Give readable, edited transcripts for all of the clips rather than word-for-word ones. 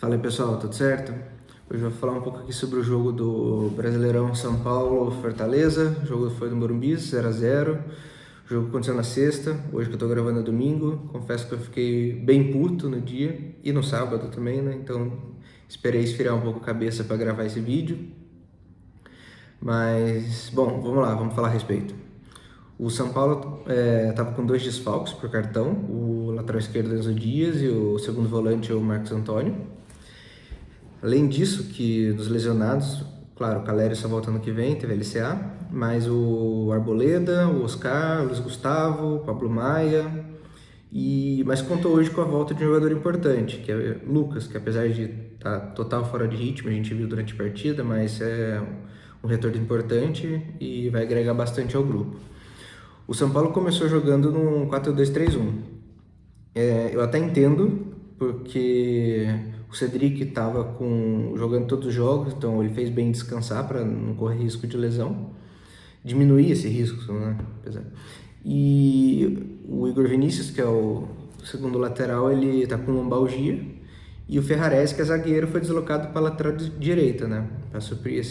Fala aí pessoal, tudo certo? Hoje eu vou falar um pouco aqui sobre o jogo do Brasileirão São Paulo-Fortaleza. O jogo foi no Morumbi, 0x0. O jogo aconteceu na sexta, hoje que eu tô gravando é domingo. Confesso que eu fiquei bem puto no dia e no sábado também, né? Então esperei esfriar um pouco a cabeça para gravar esse vídeo. Mas, bom, vamos lá, vamos falar a respeito. O São Paulo estava com 2 desfalques por cartão, o lateral esquerdo Enzo Dias e o segundo volante o Marcos Antônio. Além disso, que dos lesionados, claro, o Caleri só volta ano que vem, teve LCA, mas o Arboleda, o Oscar, o Luiz Gustavo, o Pablo Maia, mas contou hoje com a volta de um jogador importante, que é o Lucas, que apesar de estar total fora de ritmo, a gente viu durante a partida, mas é um retorno importante e vai agregar bastante ao grupo. O São Paulo começou jogando num 4-2-3-1. Eu até entendo, porque o Cedric estava jogando todos os jogos, então ele fez bem em descansar para não correr risco de lesão, diminuir esse risco, né? E o Igor Vinícius, que é o segundo lateral, ele está com lombalgia, e o Ferrarese, que é zagueiro, foi deslocado para a lateral direita, né? Para suprir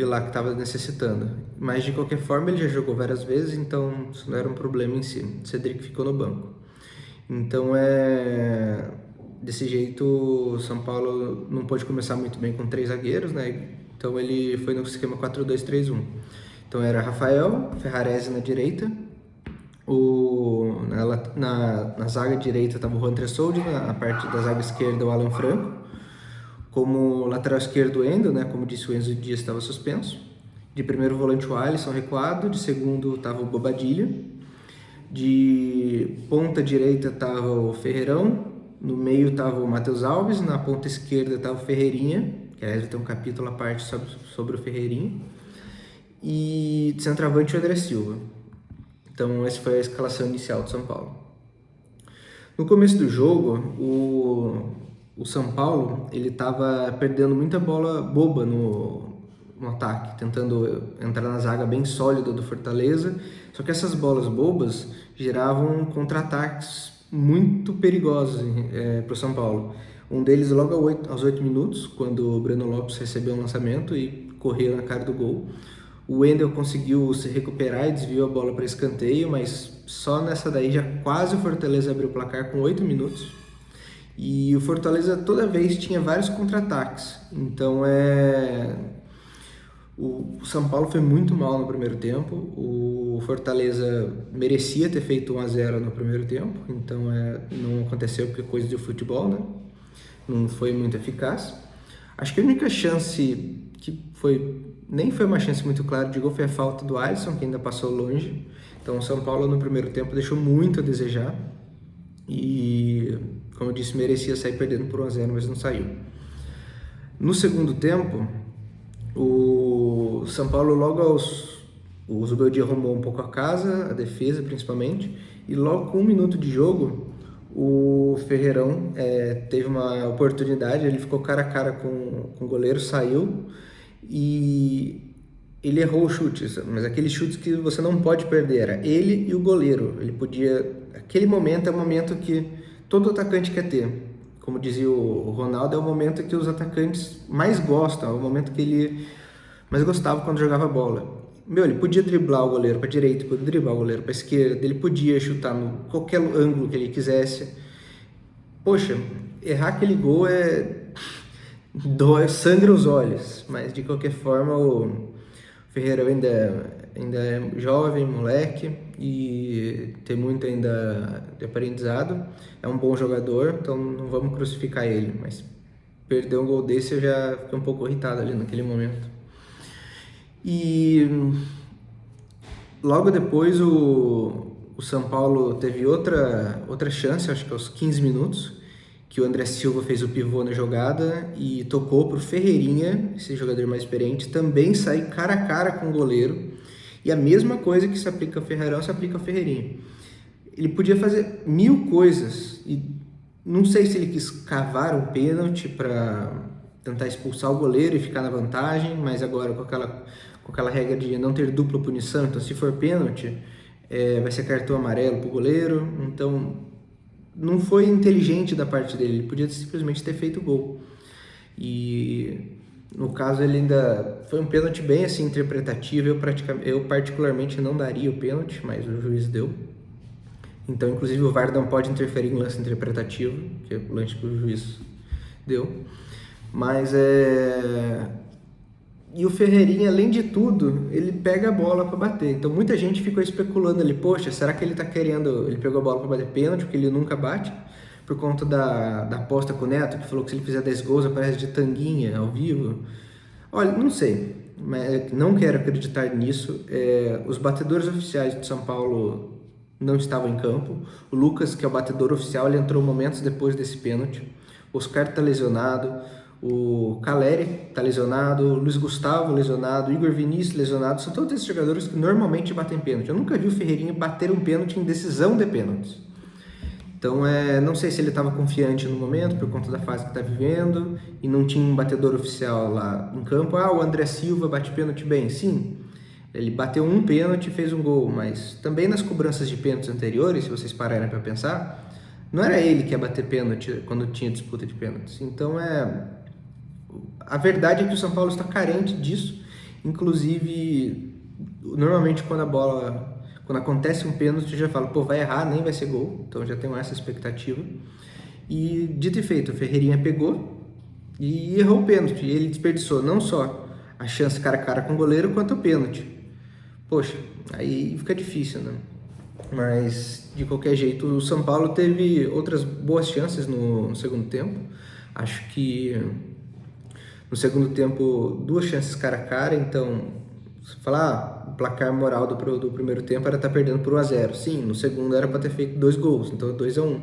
lá que estava necessitando. Mas de qualquer forma ele já jogou várias vezes, então isso não era um problema em si. O Cedric ficou no banco. Então desse jeito o São Paulo não pôde começar muito bem com 3 zagueiros, né? Então ele foi no esquema 4-2-3-1. Então era Rafael, Ferrarese na direita, na zaga direita estava o Juan Tressoldi, na parte da zaga esquerda o Alan Franco. Como lateral esquerdo, o Endo, né? Como disse, o Enzo Dias estava suspenso. De primeiro volante, o Alisson recuado. De segundo, estava o Bobadilha. De ponta direita, estava o Ferreirão. No meio, estava o Matheus Alves. Na ponta esquerda, estava o Ferreirinha, que aliás tem um capítulo à parte sobre o Ferreirinha. E de centroavante, o André Silva. Então, essa foi a escalação inicial do São Paulo. No começo do jogo, o São Paulo ele estava perdendo muita bola boba no ataque, tentando entrar na zaga bem sólida do Fortaleza, só que essas bolas bobas geravam contra-ataques muito perigosos para o São Paulo. Um deles logo aos 8 minutos, quando o Breno Lopes recebeu um lançamento e correu na cara do gol. O Wendel conseguiu se recuperar e desviou a bola para escanteio, mas só nessa daí já quase o Fortaleza abriu o placar com 8 minutos. E o Fortaleza toda vez tinha vários contra-ataques. Então o São Paulo foi muito mal no primeiro tempo. O Fortaleza merecia ter feito 1-0 no primeiro tempo. Então não aconteceu porque é coisa de futebol, né? Não foi muito eficaz. Acho que a única chance que nem foi uma chance muito clara de gol foi a falta do Alisson, que ainda passou longe. Então o São Paulo no primeiro tempo deixou muito a desejar. E, como eu disse, merecia sair perdendo por 1-0, mas não saiu. No segundo tempo, o São Paulo o Zubeldia arrumou um pouco a casa, a defesa principalmente, e logo com 1 minuto de jogo, o Ferreirão teve uma oportunidade, ele ficou cara a cara com o goleiro, saiu, e ele errou os chutes, mas aqueles chutes que você não pode perder, era ele e o goleiro. Ele podia... Aquele momento é o momento que todo atacante quer ter. Como dizia o Ronaldo, é o momento que os atacantes mais gostam, é o momento que ele mais gostava quando jogava bola. Ele podia driblar o goleiro para a direita, podia driblar o goleiro para a esquerda, ele podia chutar no qualquer ângulo que ele quisesse. Poxa, errar aquele gol sangra os olhos, mas de qualquer forma o Ferreira ainda é jovem, moleque, e tem muito ainda de aprendizado. É um bom jogador, então não vamos crucificar ele, mas perder um gol desse eu já fiquei um pouco irritado ali naquele momento. E logo depois o São Paulo teve outra chance, acho que aos 15 minutos, que o André Silva fez o pivô na jogada e tocou para o Ferreirinha, esse jogador mais experiente, também sair cara a cara com o goleiro. E a mesma coisa que se aplica ao Ferreirão, se aplica ao Ferreirinha. Ele podia fazer 1000 coisas, e não sei se ele quis cavar um pênalti para tentar expulsar o goleiro e ficar na vantagem, mas agora com aquela regra de não ter dupla punição, então se for pênalti, vai ser cartão amarelo para o goleiro, então não foi inteligente da parte dele, ele podia simplesmente ter feito o gol. E no caso ele ainda foi um pênalti bem assim interpretativo, eu particularmente não daria o pênalti, mas o juiz deu. Então inclusive o VAR não pode interferir em lance interpretativo, que é o lance que o juiz deu. Mas E o Ferreirinha, além de tudo, ele pega a bola para bater. Então muita gente ficou especulando ali, poxa, será que ele tá querendo... Ele pegou a bola para bater pênalti, porque ele nunca bate, por conta da aposta com o Neto, que falou que se ele fizer 10 gols aparece de tanguinha ao vivo. Olha, não sei, mas não quero acreditar nisso. Os batedores oficiais de São Paulo não estavam em campo. O Lucas, que é o batedor oficial, ele entrou momentos depois desse pênalti. O Oscar tá lesionado. O Caleri está lesionado, o Luiz Gustavo lesionado, o Igor Vinícius lesionado, são todos esses jogadores que normalmente batem pênalti. Eu nunca vi o Ferreirinha bater um pênalti em decisão de pênaltis. Então, não sei se ele estava confiante no momento, por conta da fase que está vivendo, e não tinha um batedor oficial lá em campo. O André Silva bate pênalti bem. Sim, ele bateu um pênalti e fez um gol, mas também nas cobranças de pênaltis anteriores, se vocês pararem para pensar, não era ele que ia bater pênalti quando tinha disputa de pênaltis. Então, a verdade é que o São Paulo está carente disso. Inclusive, normalmente quando acontece um pênalti, já fala, pô, vai errar, nem vai ser gol. Então já tenho essa expectativa. E dito e feito, o Ferreirinha pegou e errou o pênalti. E ele desperdiçou não só a chance cara a cara com o goleiro, quanto o pênalti. Poxa, aí fica difícil, né? Mas, de qualquer jeito, o São Paulo teve outras boas chances no segundo tempo. Acho que no segundo tempo, 2 chances cara a cara. Então, se falar, o placar moral do primeiro tempo era estar perdendo por 1-0. Sim, no segundo era para ter feito 2 gols, então 2-1.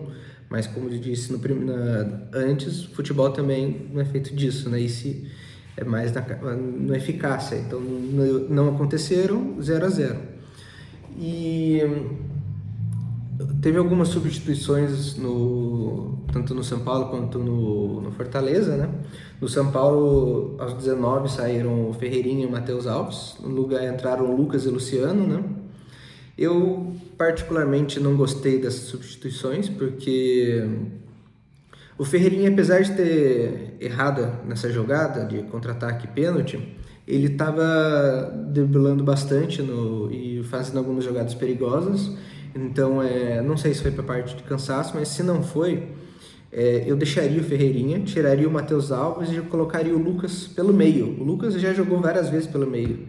Mas, como eu disse antes, futebol também não é feito disso, né? Isso é mais na eficácia. Então, não aconteceram, 0-0. E teve algumas substituições tanto no São Paulo quanto no Fortaleza, né? No São Paulo, aos 19 saíram o Ferreirinha e o Matheus Alves. No lugar entraram o Lucas e o Luciano, né? Eu particularmente não gostei dessas substituições, porque o Ferreirinha, apesar de ter errado nessa jogada de contra-ataque e pênalti, ele estava driblando bastante e fazendo algumas jogadas perigosas. Então, não sei se foi para parte de cansaço, mas se não foi, eu deixaria o Ferreirinha, tiraria o Matheus Alves e colocaria o Lucas pelo meio. O Lucas já jogou várias vezes pelo meio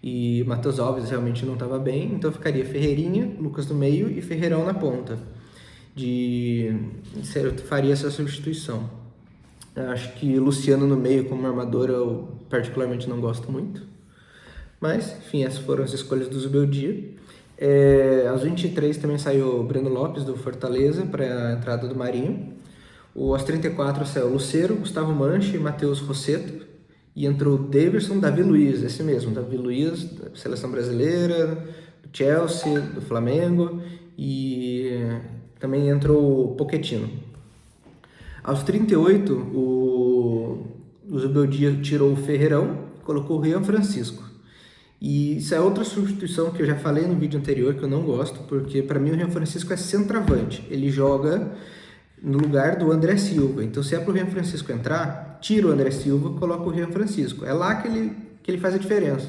e o Matheus Alves realmente não estava bem, então ficaria Ferreirinha, Lucas no meio e Ferreirão na ponta. Eu faria essa substituição. Eu acho que Luciano no meio como armador eu particularmente não gosto muito. Mas, enfim, essas foram as escolhas do Zubeldia. Aos 23 também saiu o Breno Lopes do Fortaleza para a entrada do Marinho. Aos 34 saiu o Lucero, Gustavo Mancha e Matheus Rossetto. E entrou o Daverson, Davi Luiz, esse mesmo, Davi Luiz, da Seleção Brasileira, do Chelsea, do Flamengo. E também entrou o Pochettino. Aos 38, o Zubeldia tirou o Ferreirão e colocou o Rian Francisco. E isso é outra substituição que eu já falei no vídeo anterior, que eu não gosto, porque para mim o Rian Francisco é centroavante. Ele joga no lugar do André Silva. Então, se é para o Rian Francisco entrar, tira o André Silva e coloca o Rian Francisco. É lá que ele faz a diferença.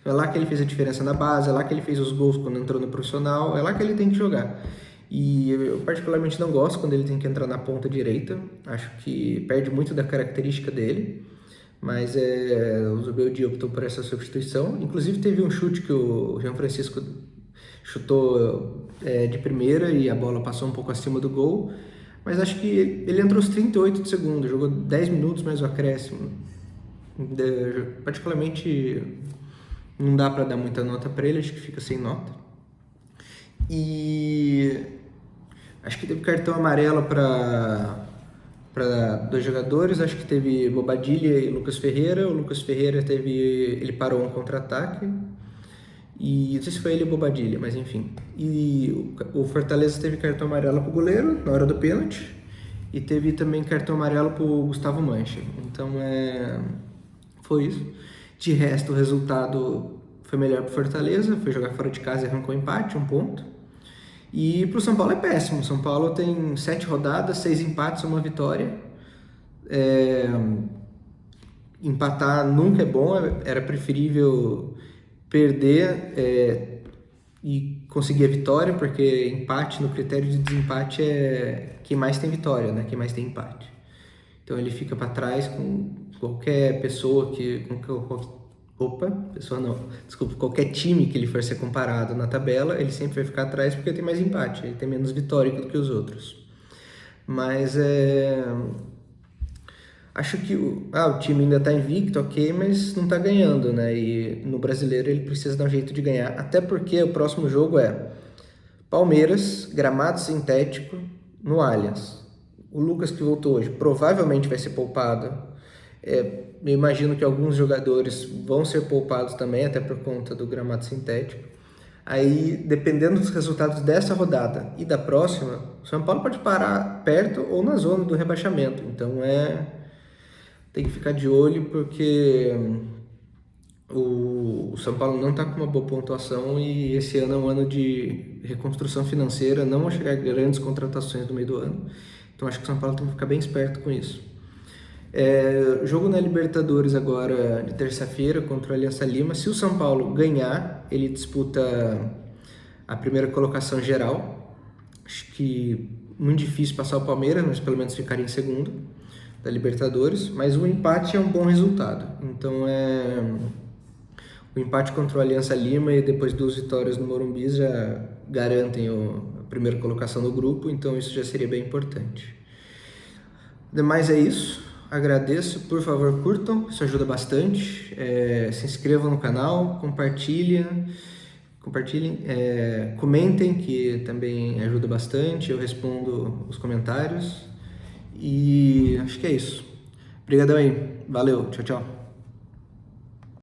É lá que ele fez a diferença na base, é lá que ele fez os gols quando entrou no profissional, é lá que ele tem que jogar. E eu particularmente não gosto quando ele tem que entrar na ponta direita. Acho que perde muito da característica dele. Mas o Zubeldia optou por essa substituição. Inclusive teve um chute que o Rian Francisco chutou de primeira e a bola passou um pouco acima do gol. Mas acho que ele entrou aos 38 de segundo, jogou 10 minutos mais o acréscimo. Particularmente não dá para dar muita nota para ele, acho que fica sem nota. E acho que teve cartão amarelo para 2 jogadores, acho que teve Bobadilla e Lucas Ferreira. O Lucas Ferreira ele parou um contra-ataque e não sei se foi ele ou Bobadilla, mas enfim. E o Fortaleza teve cartão amarelo pro goleiro na hora do pênalti e teve também cartão amarelo pro Gustavo Mancha. Então foi isso. De resto, o resultado foi melhor pro Fortaleza, foi jogar fora de casa e arrancou empate, 1 ponto. E para o São Paulo é péssimo. O São Paulo tem 7 rodadas, 6 empates, uma vitória. Empatar nunca é bom, era preferível perder e conseguir a vitória, porque empate no critério de desempate é quem mais tem vitória, né? Quem mais tem empate. Então ele fica para trás com qualquer pessoa que... qualquer time que ele for ser comparado na tabela, ele sempre vai ficar atrás porque tem mais empate, ele tem menos vitória do que os outros. Mas acho que o time ainda está invicto, ok, mas não está ganhando, né? E no Brasileiro ele precisa dar um jeito de ganhar, até porque o próximo jogo é Palmeiras, gramado sintético, no Allianz. O Lucas, que voltou hoje, provavelmente vai ser poupado. Eu imagino que alguns jogadores vão ser poupados também, até por conta do gramado sintético. Aí, dependendo dos resultados dessa rodada e da próxima, o São Paulo pode parar perto ou na zona do rebaixamento. Então, tem que ficar de olho, porque o São Paulo não está com uma boa pontuação e esse ano é um ano de reconstrução financeira, não vão chegar grandes contratações no meio do ano. Então, acho que o São Paulo tem que ficar bem esperto com isso. Jogo na Libertadores agora de terça-feira contra o Aliança Lima. Se o São Paulo ganhar, ele disputa a primeira colocação geral. Acho que muito difícil passar o Palmeiras, mas pelo menos ficaria em segundo da Libertadores. Mas o empate é um bom resultado. Então o empate contra o Aliança Lima e depois 2 vitórias no Morumbi já garantem a primeira colocação do grupo. Então isso já seria bem importante. Demais é isso. Agradeço, por favor curtam, isso ajuda bastante, se inscrevam no canal, compartilhem, comentem, que também ajuda bastante, eu respondo os comentários, e acho que é isso. Obrigadão aí, valeu, tchau, tchau.